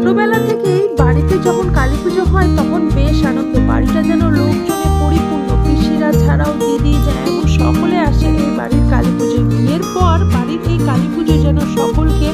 ছোটবেলা থেকেই বাড়িতে যখন কালী পুজো হয় তখন বেশ আনন্দ, বাড়িটা যেন লোকজনে পরিপূর্ণ। পিসিরা ছাড়াও দিদি জামাইবু সকলে আসে এই বাড়ির কালী পুজোয়। বিয়ের পর বাড়ির এই কালী পুজো যেন সকলকে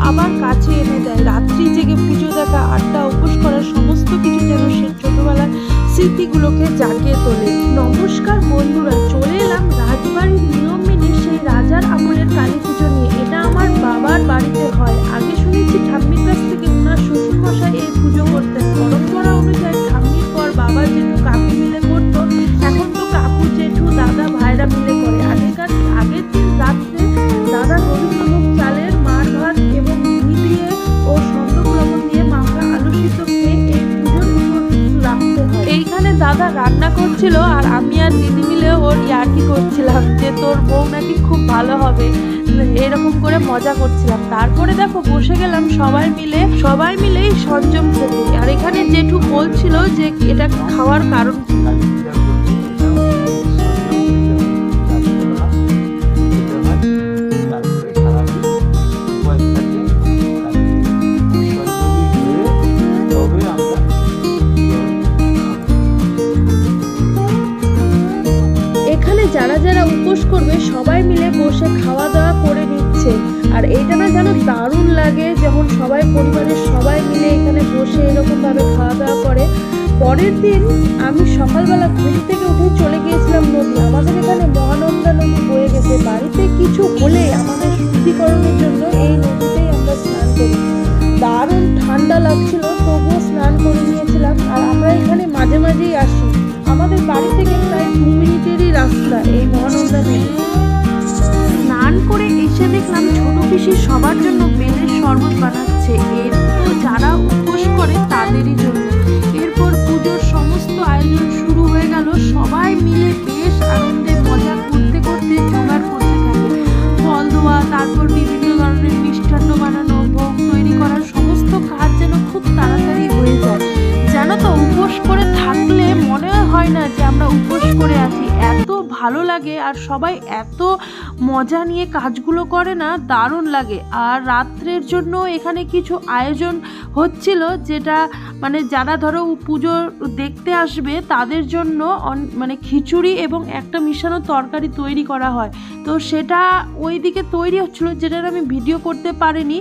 আবার কাছে এনে দেয়। রাত্রি জেগে পুজো দেখা, আড্ডা, উপোস করার সমস্ত কিছু যেন সে ছোটবেলার স্মৃতিগুলোকে জাগিয়ে তোলে। নমস্কার বন্ধুরা, চলে এলাম রাজবাড়ির নিয়ম মেনে সেই রাজার আমলের কালী পুজো নিয়ে। এটা আমার বাবার বাড়িতে হয়। আগে শুনেছি ঠাম্মির কাছ থেকে ওনার শ্বশুরমশাই এই পুজো করতেন। পরম্পরা অনুযায়ী ঠাম্মির পর বাবা জেঠু কাকু মিলে করতো। এখন তো কাকু জেঠু দাদা ভাইরা মিলে করে। আগের দিন রাত্রে দাদা রবীন্দ্রভোগ চালের মার ভাত এবং ঘি দিয়ে ও সন্দক লবণ দিয়ে মাখা আলু সিদ্ধ খেয়ে এই পুজোর উপর রাখতে হয়। এইখানে দাদা রান্না করছিল আর আমি আর দিদি মিলে ওর ইয়ার্কি করছিলাম যে তোর বউ নাকি খুব ভালো হবে, এরকম করে মজা করছিলাম। তারপরে দেখো বসে গেলাম সবাই মিলেই সঞ্জম খেতে। আর এখানে জেঠু বলছিল যে এটা খাওয়ার কারণ যারা যারা উপোস করবে সবাই মিলে বসে খাওয়া দাওয়া করে নিচ্ছে। আর এইটা না যেন দারুণ লাগে যখন সবাই পরিবারের সবাই মিলে এখানে বসে এরকম ভাবে খাওয়া দাওয়া করে। পরের দিন আমি সকালবেলা ঘুম থেকে উঠে চলে গিয়েছিলাম নদী। আমাদের এখানে মহানন্দা নদী বয়ে গেছে। বাড়িতে কিছু হলে আমাদের শুদ্ধিকরণের জন্য এই নদীতেই আমরা স্নান করি। দারুণ ঠান্ডা লাগছিল, তবুও স্নান করে নিয়েছিলাম। আর আমরা এখানে মাঝে মাঝেই আসি। আমাদের বাড়ি থেকে প্রায় 2 মিনিটেরই রাস্তা এই মহানন্দা নদী। স্নান করে এসে দেখলাম ছোট পিসি সবার জন্য বেলের শরবত বানাচ্ছে। এর তো যারা উপোস করে তাদেরই জন্য। এরপর পুজোর সমস্ত আয়োজন শুরু হয়ে গেল। সবাই মিলে বেশ আনন্দে মজা করতে করতে জোগাড় করতে থাকে। ফল দেওয়া, তারপর বিভিন্ন ধরনের মিষ্টান্ন বানানো, ভোগ তৈরি করার সমস্ত কাজ যেন খুব তাড়াতাড়ি হয়ে যায়। জানো তো, উপোস করে থাকলে মনে হয় না যে আমরা উপোস করে আছি, এত ভালো লাগে। আর সবাই এত মজা নিয়ে কাজগুলো করে না, দারুণ লাগে। আর রাত্রের জন্য এখানে কিছু আয়োজন হচ্ছিল, যেটা মানে যারা ধরো পুজো দেখতে আসবে তাদের জন্য মানে খিচুড়ি এবং একটা মিশানো তরকারি তৈরি করা হয়। তো সেটা ওই দিকে তৈরি হচ্ছিল, যেটার আমি ভিডিও করতে পারিনি।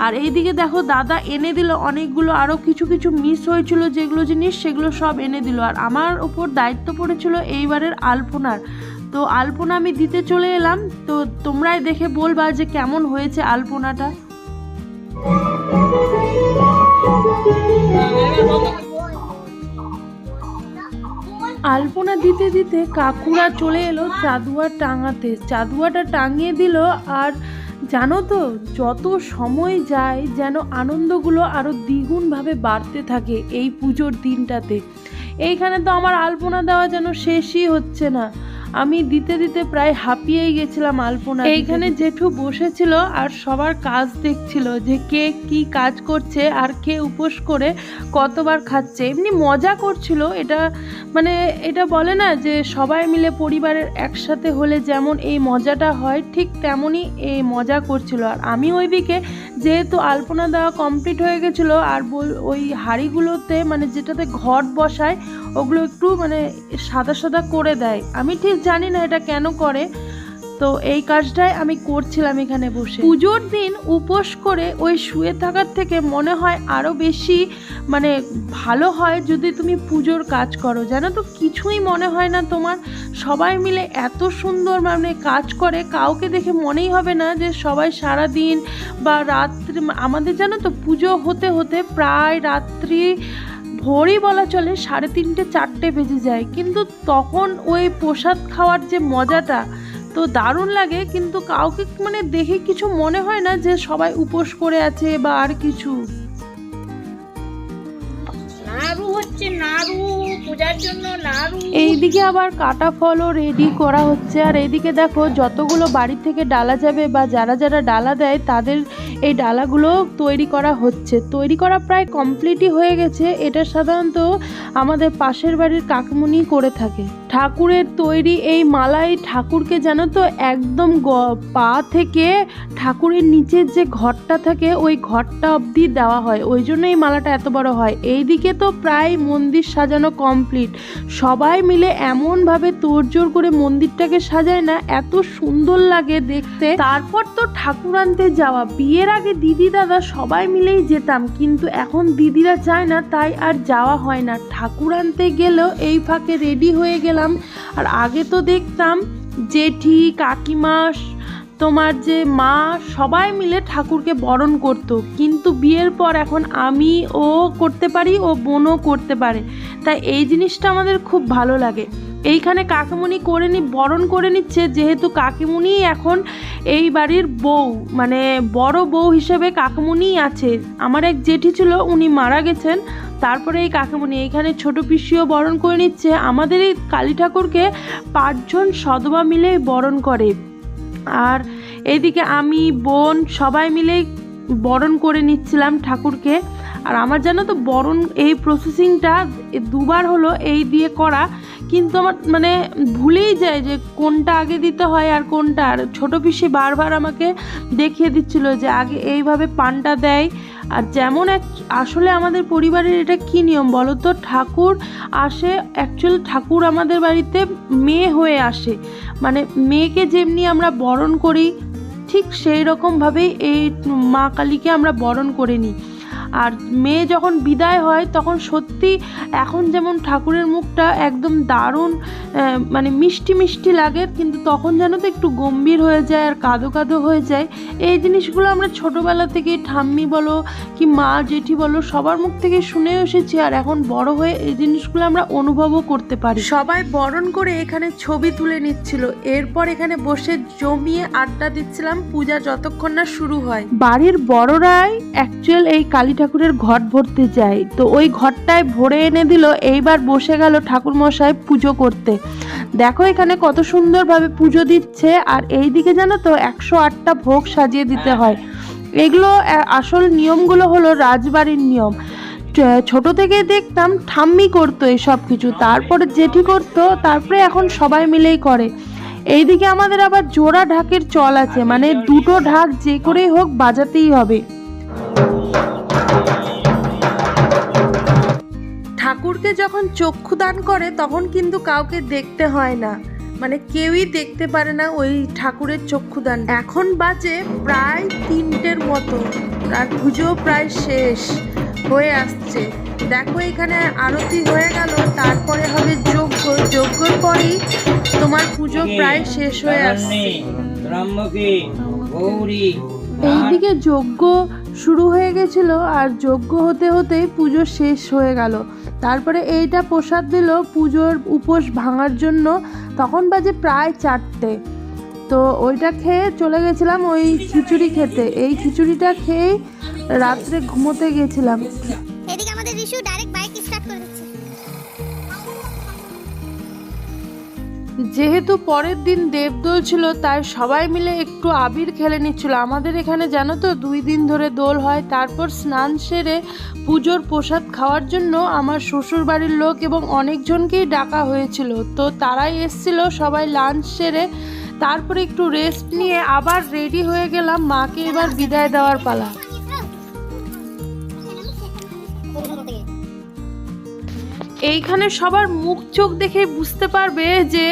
আর এইদিকে দেখো দাদা এনে দিল অনেকগুলো, আরও কিছু কিছু মিস হয়েছিল যেগুলো জিনিস, সেগুলো সব এনে দিল। আর আমার উপর দায়িত্ব পড়েছিল এইবারের আলপনার। তো আলপনা আমি দিতে চলে এলাম। তো তোমরাই দেখে বলবা যে কেমন হয়েছে আলপনাটা। আলপনা দিতে দিতে কাকুরা চলে এলো চাঁদুয়া টাঙাতে। চাঁদুয়াটা টাঙিয়ে দিল। আর জানো তো, যত সময় যায় যেন আনন্দগুলো আরও দ্বিগুণভাবে বাড়তে থাকে এই পুজোর দিনটাতে। এইখানে তো আমার আলপনা দেওয়া যেন শেষই হচ্ছে না। আমি দিতে দিতে প্রায় হাঁপিয়েই গেছিলাম আলপনা। এইখানে জেঠু বসেছিল আর সবার কাজ দেখছিল যে কে কি কাজ করছে আর কে উপোস করে কতবার খাচ্ছে। এমনি মজা করছিল। এটা বলে না যে সবাই মিলে পরিবারের একসাথে হলে যেমন এই মজাটা হয়, ঠিক তেমনই এই মজা করছিল। আর আমি ওইদিকে যেহেতু আলপনা দেওয়া কমপ্লিট হয়ে গেছিলো, আর ওই হাঁড়িগুলোতে মানে যেটাতে ঘট বসায় ওগুলো একটু মানে সাদা সাদা করে দেয়। আমি ঠিক জানি না এটা কেন করে। তো এই কাজটাই আমি করছিলাম এখানে বসে। পুজোর দিন উপোস করে ওই শুয়ে থাকার থেকে মনে হয় আরও বেশি মানে ভালো হয় যদি তুমি পুজোর কাজ করো। জানো তো, কিছুই মনে হয় না তোমার। সবাই মিলে এত সুন্দর মানে কাজ করে, কাউকে দেখে মনেই হবে না যে সবাই সারা দিন বা রাত্রি। আমাদের জানো তো পুজো হতে হতে প্রায় রাত্রি ভোরই বলা চলে, 3:30 4টে বেজে যায়। কিন্তু তখন ওই প্রসাদ খাওয়ার যে মজাটা তো দারুণ লাগে। কিন্তু কাউকে মানে দেখে কিছু মনে হয় না যে সবাই উপোস করে আছে বা আর কিছু। এইদিকে আবার কাটা ফলও রেডি করা হচ্ছে। আর এইদিকে দেখো যতগুলো বাড়ি থেকে ডালা যাবে বা যারা যারা ডালা দেয় তাদের এই ডালাগুলো তৈরি করা হচ্ছে। তৈরি করা প্রায় কমপ্লিটই হয়ে গেছে। এটা সাধারণত আমাদের পাশের বাড়ির কাকিমুনি করে থাকে। ঠাকুরের তৈরি এই মালাই ঠাকুরকে জানো তো একদম পা থেকে ঠাকুরের নিচের যে ঘরটা থাকে ওই ঘরটা অবধি দেওয়া হয়, ওই জন্য এই মালাটা এত বড় হয়। এইদিকে তো প্রায় মন্দির সাজানো কমপ্লিট, সবাই মিলে এমনভাবে তোড়জোড় করে মন্দিরটাকে সাজায় না, এত সুন্দর লাগে দেখতে। তারপর তো ঠাকুর আনতে যাওয়া, বিয়ের আগে দিদি দাদা সবাই মিলেই যেতাম, কিন্তু এখন দিদিরা যায় না তাই আর যাওয়া হয় না। ঠাকুর আনতে গেলেও এই ফাঁকে রেডি হয়ে গেলাম। আর আগে তো দেখতাম জেঠি কাকিমা তোমার যে মা সবাই মিলে ঠাকুরকে বরণ করতো, কিন্তু বিয়ের পর এখন আমি ও করতে পারি, ও বোনও করতে পারে, তাই এই জিনিসটা আমাদের খুব ভালো লাগে। এইখানে কাকিমুনি বরণ করে নিচ্ছে, যেহেতু কাকিমুনি এখন এই বাড়ির বউ, মানে বড় বউ হিসেবে কাকিমুনিই আছে। আমার এক জেঠি ছিল, উনি মারা গেছেন, তারপরে এই কাকিমুনি এইখানে ছোট পিসিও বরণ করে নিচ্ছে। আমাদের এই কালী ঠাকুরকে 5 জন সদবা মিলে বরণ করে, আর এইদিকে আমি বোন সবাই মিলে বরণ করে নিচ্ছিলাম ঠাকুরকে। আর আমার জানো তো বরণ এই প্রসেসিংটা 2 বার হলো এই দিয়ে করা, কিন্তু আমার মানে ভুলেই যায় যে কোনটা আগে দিতে হয় আর কোনটা। আর ছোটো পিসি বারবার আমাকে দেখিয়ে দিচ্ছিল যে আগে এইভাবে পানটা দেয়। আর যেমন আসলে আমাদের পরিবারের এটা কী নিয়ম বলো তো, ঠাকুর আসে, অ্যাকচুয়ালি ঠাকুর আমাদের বাড়িতে মেয়ে হয়ে আসে, মানে মেয়েকে যেমনি আমরা বরণ করি ঠিক সেই রকমভাবেই এই মা কালীকে আমরা বরণ করে নিই। আর মেয়ে যখন বিদায় হয় তখন সত্যি এখন যেমন ঠাকুরের মুখটা একদম দারুণ মানে মিষ্টি মিষ্টি লাগে, কিন্তু তখন যেন তো একটু গম্ভীর হয়ে যায় আর কাঁদো কাঁদো হয়ে যায়। এই জিনিসগুলো আমরা ছোটোবেলা থেকে ঠাম্মি বলো কি মা জেঠি বলো সবার মুখ থেকে শুনে এসেছি, আর এখন বড় হয়ে এই জিনিসগুলো আমরা অনুভবও করতে পারি। সবাই বরণ করে এখানে ছবি তুলে নিচ্ছিল, এরপর এখানে বসে জমিয়ে আড্ডা দিচ্ছিলাম পূজা যতক্ষণ না শুরু হয়। বাড়ির বড়রাই অ্যাকচুয়াল এই কালী ঠাকুরের ঘট ভরতে যায়, তো ওই ঘরটায় ভরে এনে দিল। এইবার বসে গেল ঠাকুর মশাই পুজো করতে। দেখো এখানে কত সুন্দরভাবে পুজো দিচ্ছে, আর এই দিকে জানো তো 108টা ভোগ সাজিয়ে দিতে হয়। এগুলো আসল নিয়মগুলো হলো রাজবাড়ির নিয়ম। ছোট থেকে দেখতাম ঠাম্মি করতো এসব কিছু, তারপরে জেঠি করতো, তারপরে এখন সবাই মিলেই করে। এইদিকে আমাদের আবার জোড়া ঢাকের চল আছে, মানে 2টো ঢাক যে করেই হোক বাজাতেই হবে। ঠাকুরকে যখন চক্ষুদান করে তখন কিন্তু কাউকে দেখতে হয় না, মানে কেউই দেখতে পারে না ওই ঠাকুরের চক্ষুদান। এখন বাজে প্রায় 3টের মতো, আর পুজো প্রায় শেষ হয়ে আসছে। দেখো এখানে আরতি হয়ে গেল, তারপরে হবে যজ্ঞ, যজ্ঞর পরেই তোমার পুজো প্রায় শেষ হয়ে আসছে। এইদিকে যজ্ঞ শুরু হয়ে গেছিল, আর যজ্ঞ হতে হতেই পুজো শেষ হয়ে গেল। তারপরে এইটা প্রসাদ দিল পুজোর উপোস ভাঙার জন্য, তখন বাজে প্রায় 4টে। তো ওইটা খেয়ে চলে গেছিলাম ওই খিচুড়ি খেতে। এই খিচুড়িটা খেয়েই রাত্রে ঘুমোতে গেছিলাম। এদিকে আমাদের রিশু ডাইরেক্ট বাইক স্টার্ট করে দিচ্ছে। যেহেতু পরের দিন দেবদোল ছিল তাই সবাই মিলে একটু আবির খেলে নিচ্ছিল। আমাদের এখানে জানো তো 2 দিন ধরে দোল হয়। তারপর স্নান সেরে পুজোর প্রসাদ খাওয়ার জন্য আমার শ্বশুর বাড়ির লোক এবং অনেকজনকেই ডাকা হয়েছিল, তো তারাই এসছিল। সবাই লাঞ্চ সেরে তারপরে একটু রেস্ট নিয়ে আবার রেডি হয়ে গেলাম। মাকে এবার বিদায় দেওয়ার পালা। এইখানে সবার মুখ চোখ দেখে বুঝতে পারবে যে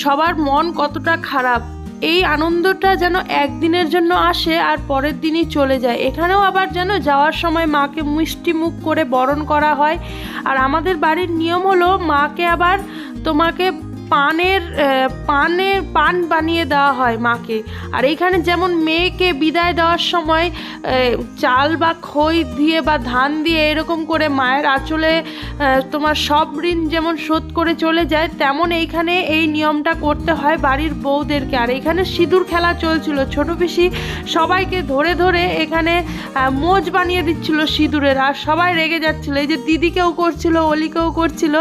সবার মন কতটা খারাপ। এই আনন্দটা যেন একদিনের জন্য আসে আর পরের দিনই চলে যায়। এখানেও আবার যেন যাওয়ার সময় মাকে মিষ্টি মুখ করে বরণ করা হয়। আর আমাদের বাড়ির নিয়ম হলো মাকে আবার তোমাকে পান বানিয়ে দেওয়া হয় মাকে। আর এইখানে যেমন মেয়েকে বিদায় দেওয়ার সময় চাল বা খই দিয়ে বা ধান দিয়ে এরকম করে মায়ের আঁচলে তোমার সব ঋণ যেমন শোধ করে চলে যায়, তেমন এইখানে এই নিয়মটা করতে হয় বাড়ির বউদেরকে। আর এইখানে সিঁদুর খেলা চলছিল, ছোট পিসি সবাইকে ধরে ধরে এখানে মোজ বানিয়ে দিচ্ছিল সিঁদুরের, আর সবাই রেগে যাচ্ছিল। এই যে দিদিকেও করছিল, অলিকেও করছিল।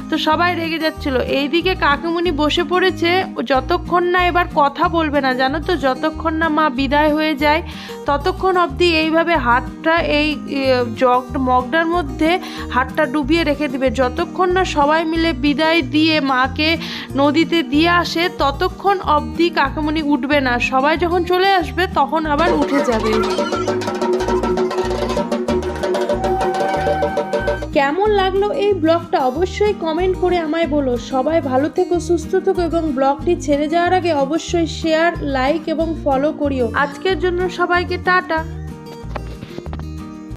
তো সবাই রেগে যাচ্ছিল। এইদিকে কাকিমুনি বসে পড়েছে, যতক্ষণ না এবার কথা বলবে না, জানো তো, যতক্ষণ না মা বিদায় হয়ে যায় ততক্ষণ অবধি এইভাবে হাতটা এই মগটার মধ্যে হাতটা ডুবিয়ে রেখে দিবে। যতক্ষণ না সবাই মিলে বিদায় দিয়ে মাকে নদীতে দিয়ে আসে ততক্ষণ অবধি কাকিমুনি উঠবে না। সবাই যখন চলে আসবে তখন আবার উঠে যাবে। কেমন লাগলো এই ব্লগটা অবশ্যই কমেন্ট করে আমায় বলো। সবাই ভালো থেকো, সুস্থ থেকো এবং ব্লগটি ছেড়ে যাওয়ার আগে অবশ্যই শেয়ার, লাইক এবং ফলো করিও। আজকের জন্য সবাইকে টাটা।